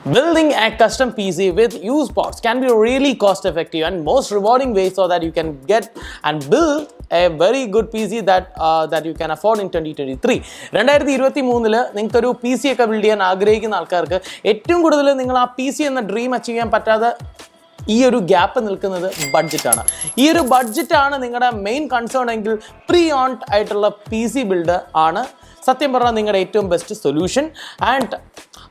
Building a custom PC with used parts can be really cost effective and most rewarding way so that you can get and build a very good PC that you can afford in 2023. 2023 നിങ്ങൾക്ക് ഒരു PC ഒക്കെ build ചെയ്യാൻ ആഗ്രഹിക്കുന്ന ആൾക്കാർക്ക് ഏറ്റവും കൂടുതൽ നിങ്ങൾ ആ PC എന്ന ഡ്രീം അച്ചീവ് ചെയ്യാൻ പറ്റാതെ ഈ ഒരു ഗ്യാപ്പ് നിൽക്കുന്നത് ബഡ്ജറ്റാണ്. ഈ ഒരു ബഡ്ജറ്റാണ് നിങ്ങളുടെ മെയിൻ കൺസേൺ എങ്കിൽ പ്രീ ഓൺഡ് ആയിട്ടുള്ള PC ബിൽഡ് ആണ് സത്യം പറഞ്ഞാൽ നിങ്ങളുടെ ഏറ്റവും best solution. And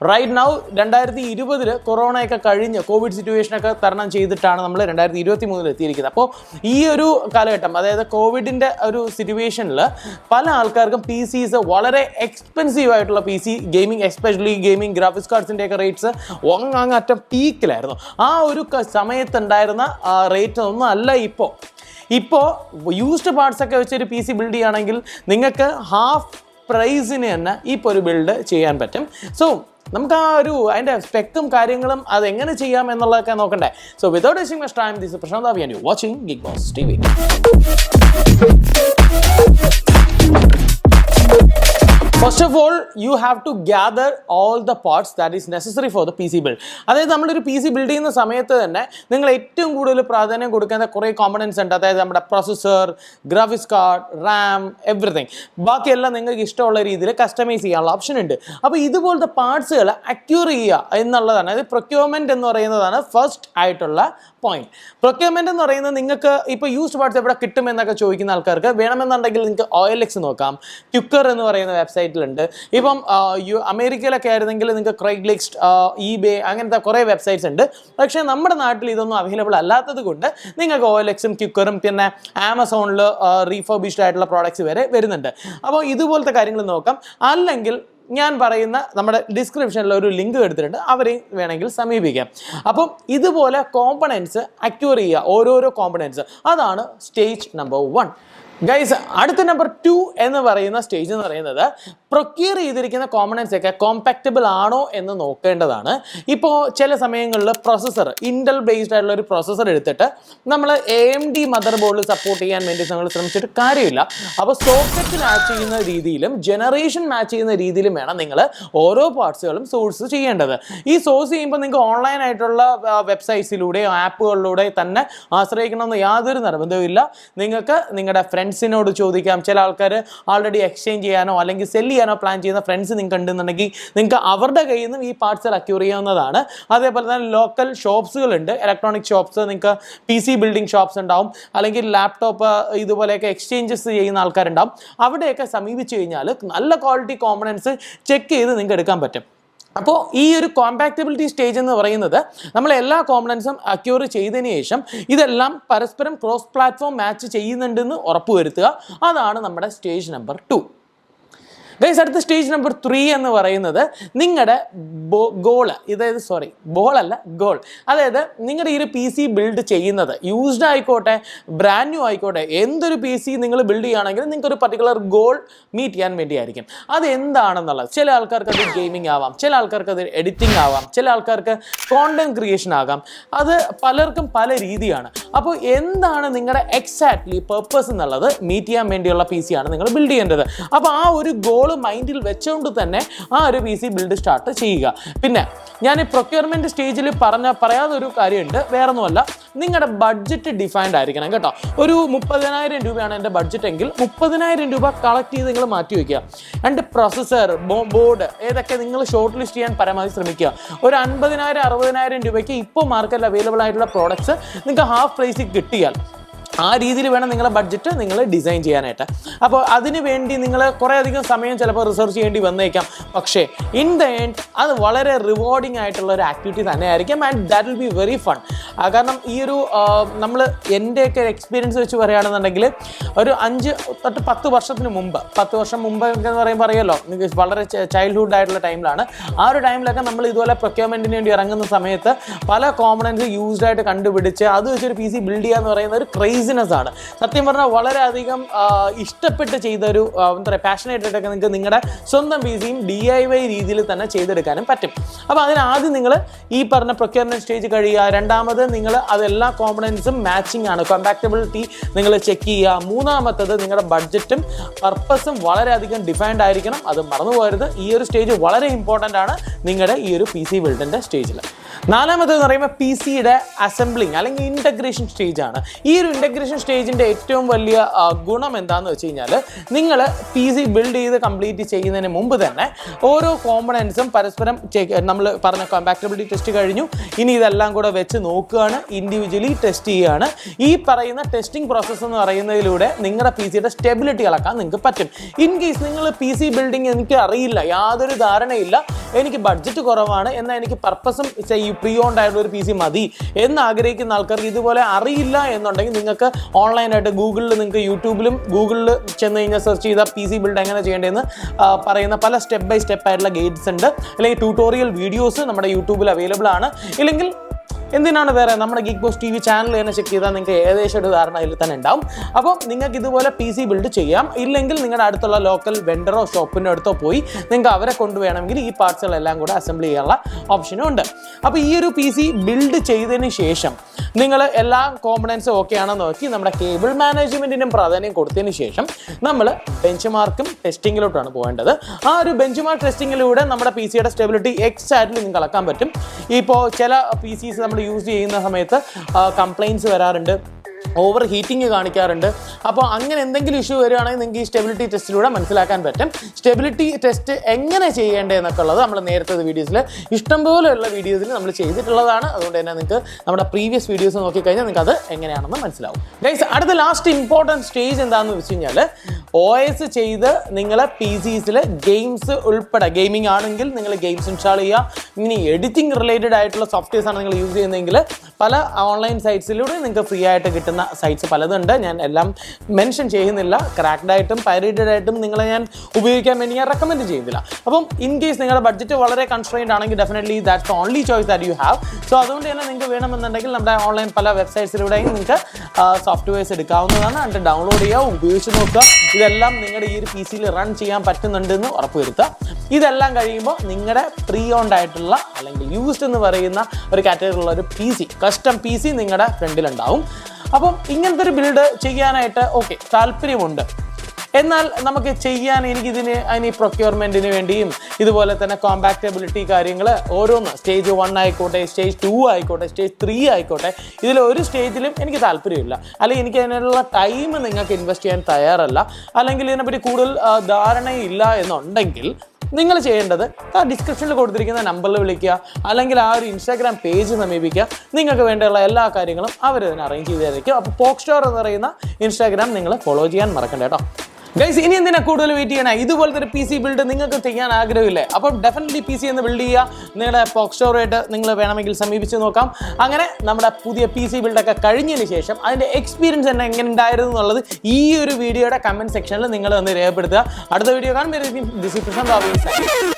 right now 2020 കൊറോണയൊക്കെ കഴിഞ്ഞ് കോവിഡ് സിറ്റുവേഷനൊക്കെ തരണം ചെയ്തിട്ടാണ് നമ്മൾ 2023 എത്തിയിരിക്കുന്നത്. അപ്പോൾ ഈ ഒരു കാലഘട്ടം, അതായത് കോവിഡിൻ്റെ ഒരു സിറ്റുവേഷനിൽ പല ആൾക്കാർക്കും PCs വളരെ എക്സ്പെൻസീവ് ആയിട്ടുള്ള PC gaming, especially gaming graphics കാർഡ്സിൻ്റെ ഒക്കെ റേറ്റ്സ് അങ്ങറ്റം പീക്കിലായിരുന്നു. ആ ഒരു സമയത്തുണ്ടായിരുന്ന റേറ്റ് ഒന്നും അല്ല ഇപ്പോൾ യൂസ്ഡ് പാർട്സ് ഒക്കെ വെച്ചൊരു PC ബിൽഡ് ചെയ്യുകയാണെങ്കിൽ നിങ്ങൾക്ക് ഹാഫ് പ്രൈസിന് തന്നെ ഇപ്പോൾ ഒരു ബിൽഡ് ചെയ്യാൻ പറ്റും. സോ നമുക്ക് ആ ഒരു അതിൻ്റെ സ്പെക്കും കാര്യങ്ങളും അതെങ്ങനെ ചെയ്യാം എന്നുള്ളതൊക്കെ നോക്കണ്ടേ. So without wasting much time, this is Prashant and you watching GeekBoZ TV. First of all, you have to gather all the parts that is necessary for the PC build. അതായത് നമ്മളൊരു PC ബിൽഡ് ചെയ്യുന്ന സമയത്ത് തന്നെ നിങ്ങൾ ഏറ്റവും കൂടുതൽ പ്രാധാന്യം കൊടുക്കേണ്ട കുറേ കോമ്പണൻസ് ഉണ്ട്. അതായത് നമ്മുടെ processor, graphics card, Ram, everything. ബാക്കിയെല്ലാം നിങ്ങൾക്ക് ഇഷ്ടമുള്ള രീതിയിൽ കസ്റ്റമൈസ് ചെയ്യാനുള്ള ഓപ്ഷൻ ഉണ്ട്. അപ്പോൾ ഇതുപോലത്തെ പാർട്സുകൾ അക്യൂർ ചെയ്യുക എന്നുള്ളതാണ്. അതായത് പ്രൊക്യൂർമെൻറ്റ് എന്ന് പറയുന്നതാണ് ഫസ്റ്റ് ആയിട്ടുള്ള പോയിന്റ്. പ്രൊക്യൂർമെൻറ്റ് എന്ന് പറയുന്നത് നിങ്ങൾക്ക് ഇപ്പോൾ യൂസ്ഡ് പാർട്സ് എവിടെ കിട്ടുമെന്നൊക്കെ ചോദിക്കുന്ന ആൾക്കാർക്ക് വേണമെന്നുണ്ടെങ്കിൽ നിങ്ങൾക്ക് OLX നോക്കാം, ക്യുക്കർ എന്ന് പറയുന്ന വെബ്സൈറ്റിലുണ്ട്. ഇപ്പം അമേരിക്കയിലൊക്കെ ആയിരുന്നെങ്കിൽ നിങ്ങൾക്ക് ക്രൈഗ്ലിസ്റ്റ്, eBay അങ്ങനത്തെ കുറേ വെബ്സൈറ്റ്സ് ഉണ്ട്. പക്ഷേ നമ്മുടെ നാട്ടിൽ ഇതൊന്നും അവൈലബിൾ അല്ലാത്തത് കൊണ്ട് നിങ്ങൾക്ക് OLXും ക്യുക്കറും പിന്നെ ആമസോണിൽ റീഫർബിഷ്ഡ് ആയിട്ടുള്ള പ്രോഡക്റ്റ്സ് വരെ വരുന്നുണ്ട്. അപ്പോൾ ഇതുപോലത്തെ കാര്യങ്ങൾ നോക്കാം. അല്ലെങ്കിൽ ഞാൻ പറയുന്ന നമ്മുടെ ഡിസ്ക്രിപ്ഷനിൽ ഒരു ലിങ്ക് എടുത്തിട്ടുണ്ട്, അവരെയും വേണമെങ്കിൽ സമീപിക്കാം. അപ്പം ഇതുപോലെ കോമ്പണൻസ് അക്യൂർ ചെയ്യുക, ഓരോരോ കോമ്പണൻസ്. അതാണ് സ്റ്റേജ് നമ്പർ 1. ഗൈസ്, അടുത്ത നമ്പർ 2 എന്ന് പറയുന്ന സ്റ്റേജ് എന്ന് പറയുന്നത് പ്രൊക്യൂർ ചെയ്തിരിക്കുന്ന കോമ്പണൻസ് ഒക്കെ കോമ്പാക്റ്റബിൾ ആണോ എന്ന് നോക്കേണ്ടതാണ്. ഇപ്പോൾ ചില സമയങ്ങളിൽ പ്രൊസസ്സർ, ഇൻറ്റൽ ബേസ്ഡ് ആയിട്ടുള്ള ഒരു പ്രൊസസ്സർ എടുത്തിട്ട് നമ്മൾ AMD മദർ ബോർഡിൽ സപ്പോർട്ട് ചെയ്യാൻ വേണ്ടി നമ്മൾ ശ്രമിച്ചിട്ട് കാര്യമില്ല. അപ്പോൾ സോക്കറ്റ് മാച്ച് ചെയ്യുന്ന രീതിയിലും ജനറേഷൻ മാച്ച് ചെയ്യുന്ന രീതിയിലും വേണം നിങ്ങൾ ഓരോ പാർട്സുകളും സോഴ്സ് ചെയ്യേണ്ടത്. ഈ സോഴ്സ് ചെയ്യുമ്പോൾ നിങ്ങൾക്ക് ഓൺലൈൻ ആയിട്ടുള്ള വെബ്സൈറ്റ്സിലൂടെയോ ആപ്പുകളിലൂടെ തന്നെ ആശ്രയിക്കണമെന്ന് യാതൊരു നിർബന്ധവും ഇല്ല. നിങ്ങൾക്ക് നിങ്ങളുടെ ഫ്രണ്ട്സിനോട് ചോദിക്കാം. ചില ആൾക്കാർ ഓൾറെഡി എക്സ്ചേഞ്ച് ചെയ്യാനോ അല്ലെങ്കിൽ സെല് ചെയ്യാനോ പ്ലാൻ ചെയ്യുന്ന ഫ്രണ്ട്സ് നിങ്ങൾക്ക് ഉണ്ടെന്നുണ്ടെങ്കിൽ നിങ്ങൾക്ക് അവരുടെ കയ്യിൽ നിന്നും ഈ പാർട്സുകൾ അക്യൂർ ചെയ്യാവുന്നതാണ്. അതേപോലെ തന്നെ ലോക്കൽ ഷോപ്സുകളുണ്ട്, ഇലക്ട്രോണിക് ഷോപ്സ്. നിങ്ങൾക്ക് PC ബിൽഡിംഗ് ഷോപ്സ് ഉണ്ടാവും, അല്ലെങ്കിൽ ലാപ്ടോപ്പ് ഇതുപോലെയൊക്കെ എക്സ്ചേഞ്ചസ് ചെയ്യുന്ന ആൾക്കാരുണ്ടാവും. അവിടെയൊക്കെ സമീപിച്ചു കഴിഞ്ഞാൽ നല്ല ക്വാളിറ്റി കോമ്പണൻസ് ചെക്ക് ചെയ്ത് നിങ്ങൾക്ക് എടുക്കാൻ പറ്റും. അപ്പോൾ ഈ ഒരു കോമ്പാക്റ്റബിലിറ്റി സ്റ്റേജ് എന്ന് പറയുന്നത് നമ്മൾ എല്ലാ കോമ്പണൻസും അക്യൂർ ചെയ്തതിന് ശേഷം ഇതെല്ലാം പരസ്പരം ക്രോസ് പ്ലാറ്റ്ഫോം മാച്ച് ചെയ്യുന്നുണ്ടെന്ന് ഉറപ്പുവരുത്തുക. അതാണ് നമ്മുടെ സ്റ്റേജ് നമ്പർ 2. ഗൈസ്, അടുത്ത സ്റ്റേജ് നമ്പർ 3 എന്ന് പറയുന്നത് നിങ്ങളുടെ ഗോള്, ഗോൾ. അതായത് നിങ്ങളുടെ ഈ ഒരു PC ബിൽഡ് ചെയ്യുന്നത് യൂസ്ഡ് ആയിക്കോട്ടെ ബ്രാൻഡ് ന്യൂ ആയിക്കോട്ടെ, എന്തൊരു PC നിങ്ങൾ ബിൽഡ് ചെയ്യുകയാണെങ്കിൽ നിങ്ങൾക്ക് ഒരു പർട്ടിക്കുലർ ഗോൾ മീറ്റ് ചെയ്യാൻ വേണ്ടിയായിരിക്കും. അത് എന്താണെന്നുള്ളത് ചില ആൾക്കാർക്ക് അത് ഗെയിമിംഗ് ആവാം, ചില ആൾക്കാർക്ക് അത് എഡിറ്റിംഗ് ആവാം, ചില ആൾക്കാർക്ക് കോണ്ടന്റ് ക്രിയേഷൻ ആകാം. അത് പലർക്കും പല രീതിയാണ്. അപ്പോൾ എന്താണ് നിങ്ങളുടെ എക്സാക്ട്ലി പർപ്പസ് എന്നുള്ളത് മീറ്റ് ചെയ്യാൻ വേണ്ടിയുള്ള PC ആണ് നിങ്ങൾ ബിൽഡ് ചെയ്യേണ്ടത്. അപ്പോൾ ആ ഒരു ഗോൾ മൈൻഡിൽ വെച്ചുകൊണ്ട് തന്നെ ആ ഒരു PC ബിൽഡ് സ്റ്റാർട്ട് ചെയ്യുക. പിന്നെ ഞാൻ ഈ പ്രൊക്യൂർമെന്റ് സ്റ്റേജിൽ പറയാതെ ഒരു കാര്യമുണ്ട്, വേറൊന്നുമല്ല, നിങ്ങളുടെ ബഡ്ജറ്റ് ഡിഫൈൻഡ് ആയിരിക്കണം കേട്ടോ. ഒരു 30,000 രൂപയാണ് എൻ്റെ ബഡ്ജറ്റ് എങ്കിൽ 30,000 രൂപ കളക്ട് ചെയ്ത് നിങ്ങൾ മാറ്റി വയ്ക്കുക. ആൻഡ് പ്രൊസസ്സർ, ബോർഡ് ഏതൊക്കെ നിങ്ങൾ ഷോർട്ട് ലിസ്റ്റ് ചെയ്യാൻ പരമാവധി ശ്രമിക്കുക. ഒരു 50,000 60,000 രൂപയ്ക്ക് ഇപ്പോൾ മാർക്കറ്റിൽ അവൈലബിൾ ആയിട്ടുള്ള പ്രോഡക്ട്സ് നിങ്ങൾക്ക് ഹാഫ് പ്രൈസിൽ കിട്ടിയാൽ ആ രീതിയിൽ വേണം നിങ്ങളുടെ ബഡ്ജറ്റ് നിങ്ങൾ ഡിസൈൻ ചെയ്യാനായിട്ട്. അപ്പോൾ അതിന് വേണ്ടി നിങ്ങൾ കുറേ അധികം സമയം ചിലപ്പോൾ റിസർച്ച് ചെയ്യേണ്ടി വന്നേക്കാം. പക്ഷേ ഇൻ ദ എൻഡ് അത് വളരെ റിവാർഡിങ് ആയിട്ടുള്ള ഒരു ആക്ടിവിറ്റി തന്നെയായിരിക്കും. And that will be very fun. കാരണം ഈ ഒരു നമ്മൾ എൻ്റെയൊക്കെ എക്സ്പീരിയൻസ് വെച്ച് പറയുകയാണെന്നുണ്ടെങ്കിൽ ഒരു 5 തൊട്ട് 10 വർഷത്തിന് മുമ്പ്, 10 വർഷം മുമ്പ് എന്ന് പറയുമ്പോൾ അറിയാമല്ലോ, വളരെ ചൈൽഡ്ഹുഡ് ആയിട്ടുള്ള ടൈമിലാണ്. ആ ഒരു ടൈമിലൊക്കെ നമ്മൾ ഇതുപോലെ പ്രൊക്യൂർമെൻറ്റിന് വേണ്ടി ഇറങ്ങുന്ന സമയത്ത് പല കോമ്പണൻസ് യൂസ്ഡ് ആയിട്ട് കണ്ടുപിടിച്ച് അത് വെച്ചൊരു PC ബിൽഡ് ചെയ്യുക എന്ന് പറയുന്ന ഒരു ആണ്. സത്യം പറഞ്ഞാൽ വളരെയധികം ഇഷ്ടപ്പെട്ട് ചെയ്തൊരു എന്താ പറയുക, പാഷനേറ്റ് ആയിട്ടൊക്കെ നിങ്ങൾക്ക് നിങ്ങളുടെ സ്വന്തം PCയും DIY രീതിയിൽ തന്നെ ചെയ്തെടുക്കാനും പറ്റും. അപ്പോൾ അതിനാദ്യം നിങ്ങൾ ഈ പറഞ്ഞ പ്രൊക്യൂർമെൻറ്റ് സ്റ്റേജ് കഴിയുക. രണ്ടാമത് കൂടാതെ നിങ്ങൾ അതെല്ലാ കോമ്പണൻസും മാച്ചിങ് ആണ്, കമ്പാക്റ്റബിലിറ്റി നിങ്ങൾ ചെക്ക് ചെയ്യുക. മൂന്നാമത്തത് നിങ്ങളുടെ ബഡ്ജറ്റും പർപ്പസും വളരെയധികം ഡിഫൈൻഡ് ആയിരിക്കണം. അത് മറന്നു പോകരുത്. ഈ ഒരു സ്റ്റേജ് വളരെ ഇമ്പോർട്ടൻ്റ് ആണ് നിങ്ങളുടെ ഈ ഒരു PC ബിൽഡിൻ്റെ സ്റ്റേജിൽ. നാലാമത് എന്ന് പറയുമ്പോൾ PCയുടെ അസംബ്ലിങ് അല്ലെങ്കിൽ ഇൻ്റഗ്രേഷൻ സ്റ്റേജാണ്. ഈ ഒരു ഇൻ്റഗ്രേഷൻ സ്റ്റേജിൻ്റെ ഏറ്റവും വലിയ ഗുണം എന്താണെന്ന് വെച്ച് കഴിഞ്ഞാൽ, നിങ്ങൾ PC ബിൽഡ് ചെയ്ത് കംപ്ലീറ്റ് ചെയ്യുന്നതിന് മുമ്പ് തന്നെ ഓരോ കോമ്പണൻസും പരസ്പരം നമ്മൾ പറഞ്ഞ കോമ്പാക്റ്റബിലിറ്റി ടെസ്റ്റ് കഴിഞ്ഞു, ഇനി ഇതെല്ലാം കൂടെ വെച്ച് നോക്കുകയാണ്, ഇൻഡിവിജ്വലി ടെസ്റ്റ് ചെയ്യുകയാണ്. ഈ പറയുന്ന ടെസ്റ്റിംഗ് പ്രോസസ്സ് എന്ന് പറയുന്നതിലൂടെ നിങ്ങളുടെ PCയുടെ സ്റ്റെബിലിറ്റി അളക്കാൻ നിങ്ങൾക്ക് പറ്റും. ഇൻ കേസ് നിങ്ങൾ PC ബിൽഡിങ് എനിക്ക് അറിയില്ല, യാതൊരു ധാരണയില്ല, എനിക്ക് ബഡ്ജറ്റ് കുറവാണ്, എന്നാൽ എനിക്ക് പർപ്പസും പ്രീ ഓൺഡ് ആയിട്ടുള്ള ഒരു PC മതി എന്ന് ആഗ്രഹിക്കുന്ന ആൾക്കാർക്ക് ഇതുപോലെ അറിയില്ല എന്നുണ്ടെങ്കിൽ നിങ്ങൾക്ക് ഓൺലൈനായിട്ട് നിങ്ങൾക്ക് യൂട്യൂബിലും ഗൂഗിളിൽ ചെന്ന് കഴിഞ്ഞാൽ സെർച്ച് ചെയ്താൽ PC ബിൽഡ് എങ്ങനെ ചെയ്യേണ്ടതെന്ന് പറയുന്ന പല സ്റ്റെപ്പ് ബൈ സ്റ്റെപ്പ് ആയിട്ടുള്ള ഗൈഡ്സ് ഉണ്ട്, അല്ലെങ്കിൽ ട്യൂട്ടോറിയൽ വീഡിയോസ് നമ്മുടെ യൂട്യൂബിൽ അവൈലബിൾ ആണ്. ഇല്ലെങ്കിൽ എന്തിനാണ് വേറെ നമ്മുടെ GeekBoZ TV ചാനൽ തന്നെ ചെക്ക് ചെയ്താൽ നിങ്ങൾക്ക് ഏകദേശം ഒരു ധാരണ അതിൽ തന്നെ ഉണ്ടാവും. അപ്പോൾ നിങ്ങൾക്ക് ഇതുപോലെ PC ബിൽഡ് ചെയ്യാം. ഇല്ലെങ്കിൽ നിങ്ങളുടെ അടുത്തുള്ള ലോക്കൽ വെണ്ടറോ ഷോപ്പിൻ്റെ അടുത്തോ പോയി നിങ്ങൾക്ക് അവരെ കൊണ്ടുവേണമെങ്കിൽ ഈ പാർട്സുകളെല്ലാം കൂടെ അസംബിൾ ചെയ്യാനുള്ള ഓപ്ഷനും ഉണ്ട്. അപ്പോൾ ഈ ഒരു PC ബിൽഡ് ചെയ്തതിന് ശേഷം നിങ്ങൾ എല്ലാ കോമ്പണൻസും ഓക്കെ ആണെന്ന് നോക്കി നമ്മുടെ കേബിൾ മാനേജ്മെൻറ്റിനും പ്രാധാന്യം കൊടുത്തതിന് ശേഷം നമ്മൾ ബെഞ്ച് മാർക്കും ടെസ്റ്റിങ്ങിലോട്ടാണ് പോകേണ്ടത്. ആ ഒരു ബെഞ്ച് മാർക്ക് ടെസ്റ്റിങ്ങിലൂടെ നമ്മുടെ PCയുടെ സ്റ്റെബിലിറ്റി എക്സാക്ട്ലി നിങ്ങൾക്ക് അളക്കാൻ പറ്റും. ഇപ്പോൾ ചില PCs നമ്മൾ യൂസ് ചെയ്യുന്ന സമയത്ത് കംപ്ലൈൻറ്റ്സ് വരാറുണ്ട്, ഓവർ ഹീറ്റിംഗ് കാണിക്കാറുണ്ട്. അപ്പോൾ അങ്ങനെ എന്തെങ്കിലും ഇഷ്യൂ വരികയാണെങ്കിൽ നിങ്ങൾക്ക് ഈ സ്റ്റെബിലിറ്റി ടെസ്റ്റിലൂടെ മനസ്സിലാക്കാൻ പറ്റും. സ്റ്റെബിലിറ്റി ടെസ്റ്റ് എങ്ങനെ ചെയ്യേണ്ടതെന്നൊക്കെ ഉള്ളത് നമ്മൾ നേരത്തെ വീഡിയോസിൽ ഇഷ്ടംപോലെയുള്ള വീഡിയോസിൽ നമ്മൾ ചെയ്തിട്ടുള്ളതാണ്. അതുകൊണ്ട് തന്നെ നിങ്ങൾക്ക് നമ്മുടെ പ്രീവിയസ് വീഡിയോസ് നോക്കിക്കഴിഞ്ഞാൽ നിങ്ങൾക്ക് അത് എങ്ങനെയാണെന്ന് മനസ്സിലാവും. ഗൈസ്, അടുത്ത ലാസ്റ്റ് ഇമ്പോർട്ടൻറ്റ് സ്റ്റേജ് എന്താണെന്ന് വെച്ച് കഴിഞ്ഞാൽ, OS ചെയ്ത് നിങ്ങളെ PCസിൽ ഗെയിംസ് ഉൾപ്പെടെ, ഗെയിമിംഗ് ആണെങ്കിൽ നിങ്ങൾ ഗെയിംസ് ഇൻസ്റ്റാൾ ചെയ്യുക. ഇനി എഡിറ്റിംഗ് റിലേറ്റഡ് ആയിട്ടുള്ള സോഫ്റ്റ്വെയർസ് ആണ് നിങ്ങൾ യൂസ് ചെയ്യുന്നതെങ്കിൽ പല ഓൺലൈൻ സൈറ്റ്സിലൂടെ നിങ്ങൾക്ക് ഫ്രീ ആയിട്ട് കിട്ടുന്ന സൈറ്റ്സ് പലതുണ്ട്. ഞാൻ എല്ലാം മെൻഷൻ ചെയ്യുന്നില്ല. ക്രാക്ഡ് ആയിട്ടും പൈറേറ്റഡ് ആയിട്ടും നിങ്ങളെ ഞാൻ ഉപയോഗിക്കാൻ വേണ്ടി ഞാൻ റെക്കമെൻഡ് ചെയ്യുന്നില്ല. അപ്പം ഇൻ കേസ് നിങ്ങളുടെ ബഡ്ജറ്റ് വളരെ കൺസ്ട്രെയിൻഡ് ആണെങ്കിൽ definitely that's the only choice that you have. So അതുകൊണ്ട് തന്നെ നിങ്ങൾക്ക് വേണമെന്നുണ്ടെങ്കിൽ നമ്മുടെ ഓൺലൈൻ പല വെബ്സൈറ്റ്സിലൂടെയും നിങ്ങൾക്ക് സോഫ്റ്റ്വെയർസ് എടുക്കാവുന്നതാണ്. എന്നിട്ട് ഡൗൺലോഡ് ചെയ്യുക, ഉപയോഗിച്ച് നോക്കുക. ഇതെല്ലാം നിങ്ങളുടെ ഈ ഒരു PCയിൽ റൺ ചെയ്യാൻ പറ്റുന്നുണ്ടെന്ന് ഉറപ്പുവരുത്തുക. ഇതെല്ലാം കഴിയുമ്പോൾ നിങ്ങളുടെ പ്രീ ഓൺഡ് ആയിട്ടുള്ള അല്ലെങ്കിൽ യൂസ്ഡ് എന്ന് പറയുന്ന ഒരു കാറ്റഗറിയിലുള്ള ഒരു കസ്റ്റം PC നിങ്ങളുടെ ഫ്രണ്ടിലുണ്ടാവും. അപ്പം ഇങ്ങനത്തെ ഒരു ബിൽഡ് ചെയ്യാനായിട്ട് താല്പര്യമുണ്ട്, എന്നാൽ നമുക്ക് ചെയ്യാൻ അതിന് പ്രൊക്യൂർമെൻറ്റിന് വേണ്ടിയും ഇതുപോലെ തന്നെ കോമ്പാക്റ്റബിലിറ്റി കാര്യങ്ങൾ ഓരോന്ന് സ്റ്റേജ് 1 ആയിക്കോട്ടെ, സ്റ്റേജ് 2 ആയിക്കോട്ടെ, സ്റ്റേജ് 3 ആയിക്കോട്ടെ, ഇതിലൊരു സ്റ്റേജിലും എനിക്ക് താല്പര്യമില്ല, അല്ലെങ്കിൽ എനിക്ക് അതിനുള്ള ടൈം നിങ്ങൾക്ക് ഇൻവെസ്റ്റ് ചെയ്യാൻ തയ്യാറല്ല, അല്ലെങ്കിൽ ഇതിനെപ്പറ്റി കൂടുതൽ ധാരണയില്ല എന്നുണ്ടെങ്കിൽ നിങ്ങൾ ചെയ്യേണ്ടത് ആ ഡിസ്ക്രിപ്ഷനിൽ കൊടുത്തിരിക്കുന്ന നമ്പറിൽ വിളിക്കുക, അല്ലെങ്കിൽ ആ ഒരു ഇൻസ്റ്റാഗ്രാം പേജ് സമീപിക്കുക. നിങ്ങൾക്ക് വേണ്ടിയുള്ള എല്ലാ കാര്യങ്ങളും അവർ തന്നെ അറേഞ്ച് ചെയ്തായിരിക്കും. അപ്പോൾ പോക്ക് സ്റ്റോർ എന്ന് പറയുന്ന ഇൻസ്റ്റാഗ്രാം നിങ്ങൾ ഫോളോ ചെയ്യാൻ മറക്കണ്ട കേട്ടോ. ഗൈസ്, ഇനി എന്തിനാ കൂടുതൽ വെയിറ്റ് ചെയ്യണേ? ഇതുപോലത്തെ ഒരു PC ബിൽഡ് നിങ്ങൾക്ക് ചെയ്യാൻ ആഗ്രഹമില്ലേ? അപ്പം ഡെഫിനറ്റ്ലി PC എന്ന് ബിൽഡ് ചെയ്യുക. നിങ്ങളുടെ പോക്ക് സ്റ്റോറായിട്ട് നിങ്ങൾ വേണമെങ്കിൽ സമീപിച്ച് നോക്കാം. അങ്ങനെ നമ്മുടെ പുതിയ PC ബിൽഡൊക്കെ കഴിഞ്ഞതിന് ശേഷം അതിൻ്റെ എക്സ്പീരിയൻസ് തന്നെ എങ്ങനെ ഉണ്ടായിരുന്നു എന്നുള്ളത് ഈ ഒരു വീഡിയോയുടെ കമൻറ്റ് സെക്ഷനിൽ നിങ്ങൾ ഒന്ന് രേഖപ്പെടുത്തുക. അടുത്ത വീഡിയോ കാണുമ്പോൾ